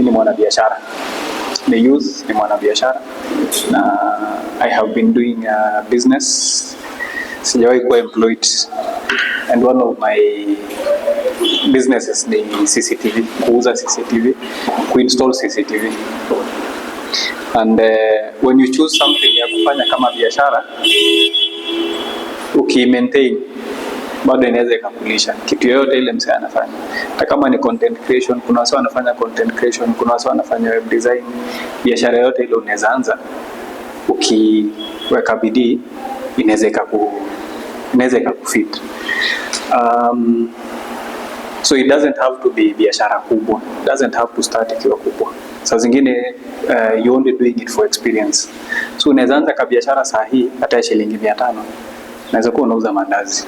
ni mwanabiashara. The youth ni mwanabiashara na I have been doing business. Sijawahi kuwa employed, and one of my businesses ni CCTV, kuuza CCTV, kuinstall CCTV. And when you choose something ya kufanya kama biashara, uki-maintain, bado inaweza ikakulisha kitu yoyote ile msee anafanya. Hata kama ni content creation, kuna watu wanafanya content creation, kuna watu wanafanya web design. Biashara yoyote ile unaweza anza, ukiweka bidii inaweza ikakufit. So it doesn't have to be biashara kubwa, it doesn't have to start ikiwa kubwa. Saa zingine you only doing it for experience. So unaweza anza ka biashara saa hii hata shilingi 500. Unaweza kuwa unauza mandazi.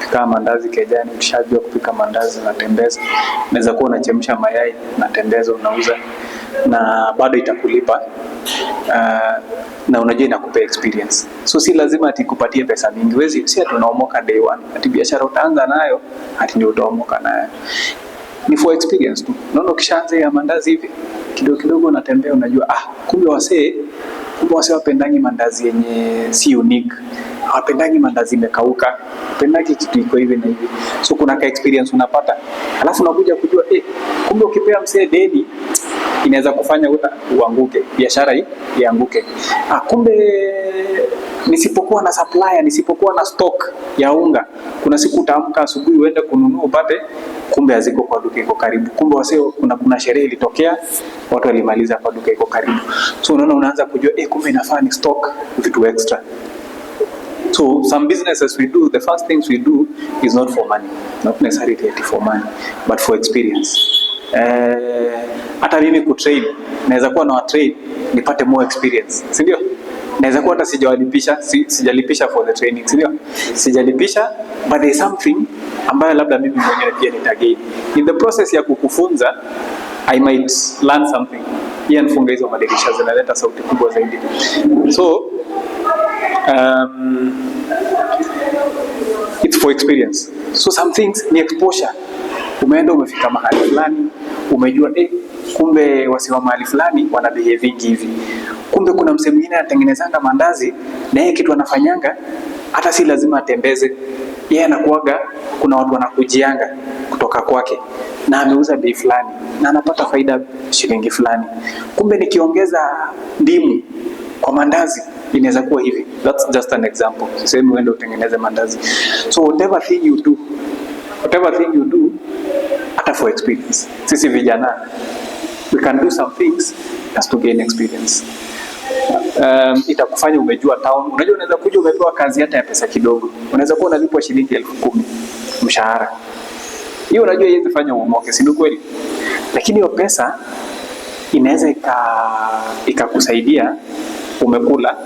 Pika mandazi kejani, ukishajua kupika mandazi unatembeza. Unaweza kuwa unachemsha mayai unatembeza unauza, na bado itakulipa. Na unajua inakupa experience. So si lazima ati kupatie pesa mingi. Wezi si ati unaomoka day one. Ati biashara utaanza nayo ati ndio utaomoka nayo. Ni for experience tu. Unaona ukishaanza ya mandazi hivi kidogo kidogo unatembea, unajua kumbe wasee wapendangi mandazi yenye si unique. Hawapendangi mandazi imekauka. Hawapendangi kitu iko hivi na hivi. So kuna ka experience unapata. Alafu unakuja kujua kumbe ukipea msee deni inaweza kufanya uanguke, biashara hii ianguke. Kumbe nisipokuwa na supplier, nisipokuwa na stock ya unga, kuna siku utaamka asubuhi uende kununua upate kumbe haziko kwa duka iko karibu. Kumbe wasio kuna sherehe ilitokea, watu walimaliza kwa duka iko karibu. So unaanza kujua kumbe inafaa ni stock vitu extra. So some businesses we do, the first things we do is not for money, not necessarily for money, but for experience. Hata mimi kutrain, naweza kuwa na train nipate more experience, si ndio? Naweza kuwa hata sijalipisha for the training, si ndio? Sijalipisha, but there is something ambayo labda mimi mwenyewe pia nitagain. In the process ya kukufunza, I might learn something. Pia nifunge hizo madirisha zinaleta sauti kubwa zaidi. So it's for experience. So some things ni exposure. Umeenda umefika mahali fulani, umejua kumbe wasiwa mahali fulani wana behave hivi. Kumbe kuna msemo mwingine anatengenezanga mandazi na yeye kitu anafanyanga hata si lazima atembeze. Yeye anakuaga kuna watu wanakujianga kutoka kwake na ameuza bei fulani na anapata faida shilingi fulani. Kumbe nikiongeza ndimu kwa mandazi inaweza kuwa hivi. That's just an example. Sisemi uende utengeneze mandazi. So whatever thing you do hata for experience. Sisi vijana we can do some things just to gain experience. Itakufanya umejua town. Unajua unaweza kuja umepewa kazi hata ya pesa kidogo. Unaweza kuwa unalipwa shilingi 10,000 mshahara. Hiyo unajua haiwezi fanya uomoke, si kweli? Lakini hiyo pesa inaweza ikakusaidia, umekula,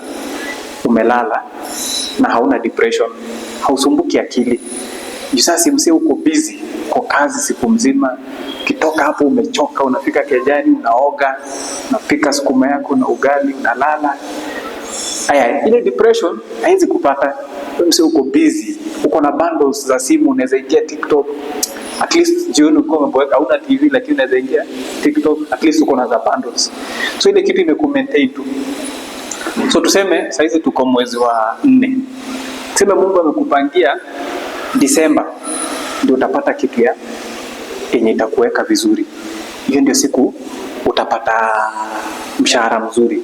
umelala na hauna depression, hausumbuki akili. Sasa msee uko busy kwa kazi siku mzima, kitoka hapo umechoka, unafika kejani, unaoga, unapika sukuma yako na ugali, unalala. Ile depression haiwezi kupata. Msee uko busy, uko na bundles za simu, unaweza ingia TikTok. At least jioni uko umeweka, hauna TV lakini unaweza ingia TikTok, at least uko na za bundles. So ile kitu imekumaintain tu. So tuseme saizi tuko mwezi wa 4. Tuseme Mungu amekupangia Disemba ndio utapata kitu yenye itakuweka vizuri. Hiyo ndio siku utapata mshahara mzuri.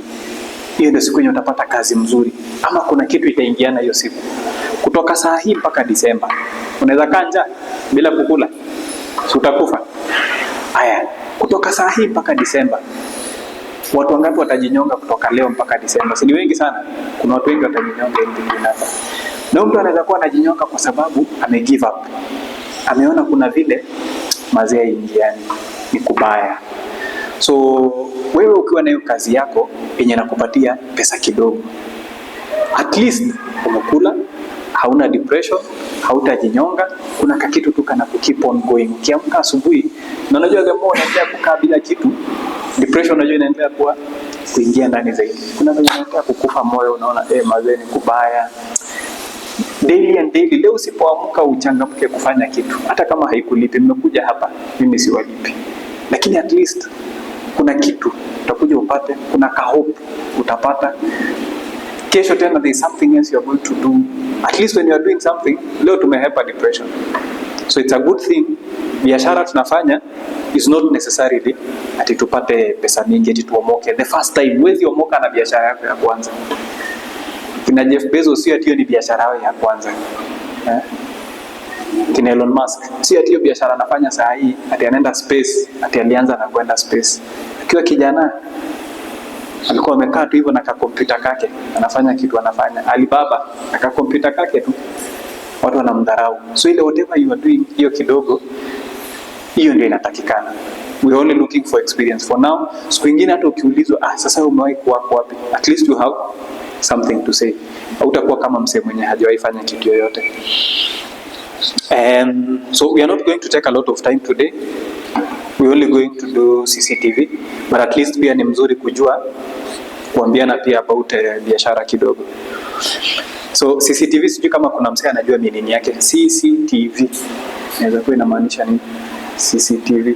Hiyo ndio siku yenye utapata kazi mzuri. Ama kuna kitu itaingiana hiyo siku. Kutoka saa hii mpaka Disemba unaweza kanja bila kukula, si utakufa. Kutoka saa hii mpaka Disemba watu wangapi watajinyonga kutoka leo mpaka Disemba? Si ni wengi sana. Kuna watu wengi watajinyonga hivi hapa. Na mtu anaweza kuwa anajinyonga kwa sababu give up. Ameona kuna vile mazee ingiani ni kubaya. So wewe ukiwa na hiyo kazi yako yenye nakupatia pesa kidogo, at least umekula, hauna depression, hautajinyonga, kuna kakitu tu kana keep on going. Ukiamka asubuhi na unajua kama unaendelea kukaa bila kitu, depression unajua inaendelea kuingia ndani zaidi. Kuna vile unataka kukufa moyo, unaona mazee ni kubaya. Daily and daily, leo usipoamka uchangamke kufanya kitu, hata kama haikulipi. Nimekuja hapa, mimi siwalipi, lakini at least kuna kitu utakuja upate, kuna hope utapata. Kesho tena there is something else you are going to do. At least when you are doing something, leo tumehepa depression. So it's a good thing. Biashara tunafanya is not necessarily ati tupate pesa mingi ati tuomoke. The first time huwezi omoka na biashara yako ya kwanza. Kina Jeff Bezos sio ati hiyo ni biashara yao ya kwanza. Kina Elon Musk sio ati hiyo biashara anafanya saa hii ati anaenda space, ati alianza na kwenda space. Akiwa kijana alikuwa amekaa tu hivyo na kompyuta kake, anafanya kitu anafanya. Alibaba na kompyuta kake tu, watu wanamdharau. So ile whatever you are doing, hiyo kidogo, hiyo ndio inatakikana. We are only looking for experience for now. Siku nyingine hata ukiulizwa, sasa umewahi kuwa wapi? At least you have something to say. Hautakuwa kama msee mwenye hajawahi fanya kitu yoyote. So we are not going to take a lot of time today. We are only going to do CCTV, but at least pia ni mzuri kujua kuambiana pia about biashara kidogo. So CCTV, sijui kama kuna msee anajua meaning yake. CCTV inaweza kuwa inamaanisha nini? CCTV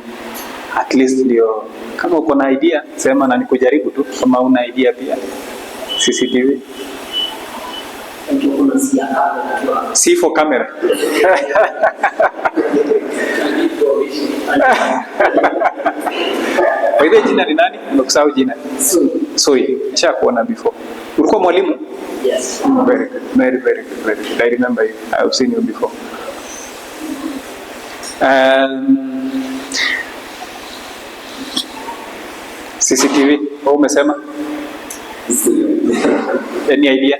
at least ndio, kama uko na idea sema na nikujaribu tu, kama una idea pia. CCTV C for camera. Kwa hivyo jina ni nani? Nimekusahau jina. Soi. Nisha kuona before. Ulikuwa mwalimu? Yes. Very good. Very good. I remember you. I have seen you before. CCTV. Umesema? Any idea?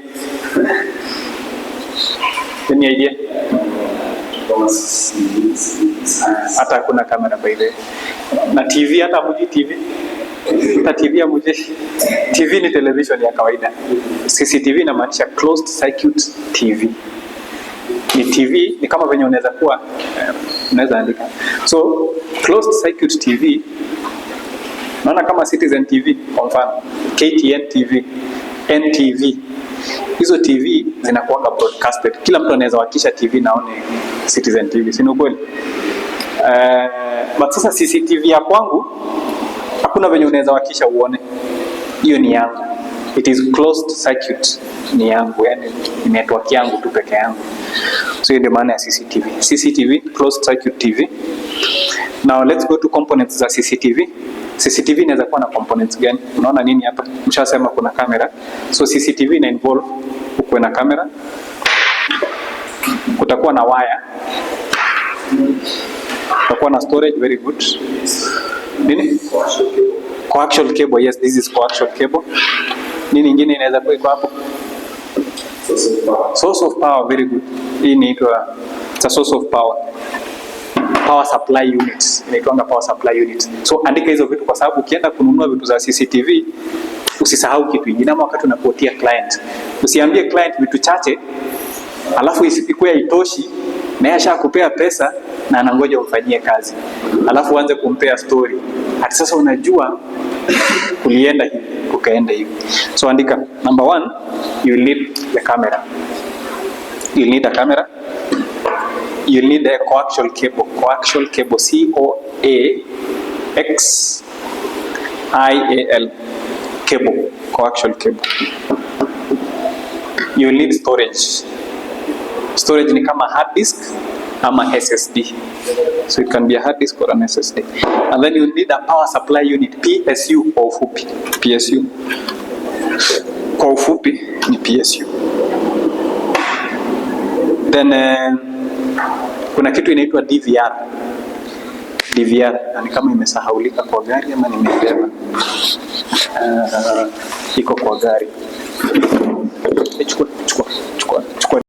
Any idea? Hata kuna kamera by the way. Na TV hata muji TV. Hata TV ya muji. TV ni television ya kawaida. CCTV inamaanisha closed circuit TV. Ni TV, ni kama venye unaweza kuwa unaweza andika. So closed circuit TV, naona kama Citizen TV kwa mfano, KTN TV, NTV. Hizo TV zinakuwa broadcasted. Kila mtu anaweza wakisha TV naone Citizen TV, si kweli? But sasa CCTV ya kwangu hakuna venye unaweza wakisha uone. Hiyo ni yangu. It is closed circuit, ni yangu, yani ni network yangu tu peke yangu. So hiyo ndio maana ya CCTV. CCTV, closed circuit TV. Now let's go to components za CCTV. CCTV inaweza kuwa na components gani? Unaona nini hapa? Mshasema kuna kamera. So CCTV ina involve kuwe na kamera. Kutakuwa na wire. Kutakuwa na storage, very good. Nini? Coaxial cable. Yes, this is coaxial cable. Nini nyingine inaweza kuwa iko hapo? Source of power, very good. Hii inaitwa source of power. Power supply unit. Inaitwa power supply unit. So andika hizo vitu kwa sababu ukienda kununua vitu za CCTV usisahau kitu kingine. Ama wakati unapotia client, usiambie client vitu chache alafu isipikwe itoshi na yeye ashakupea pesa na anangoja ufanyie kazi. Alafu uanze kumpea story. Hata sasa unajua kulienda hivi, kukaenda hivi. So andika number 1, you need the camera. You need a camera. You need a coaxial cable. Coaxial cable, C-O-A-X-I-A-L. Cable. Coaxial cable. You need storage. Storage ni kama hard disk ama SSD. So it can be a hard disk or an SSD. And then you need a power supply unit, PSU kwa ufupi. PSU. Kwa ufupi ni PSU. Then kuna kitu inaitwa DVR. DVR ni kama imesahaulika kwa gari ama nimeelewa. Iko kwa gari. Chukua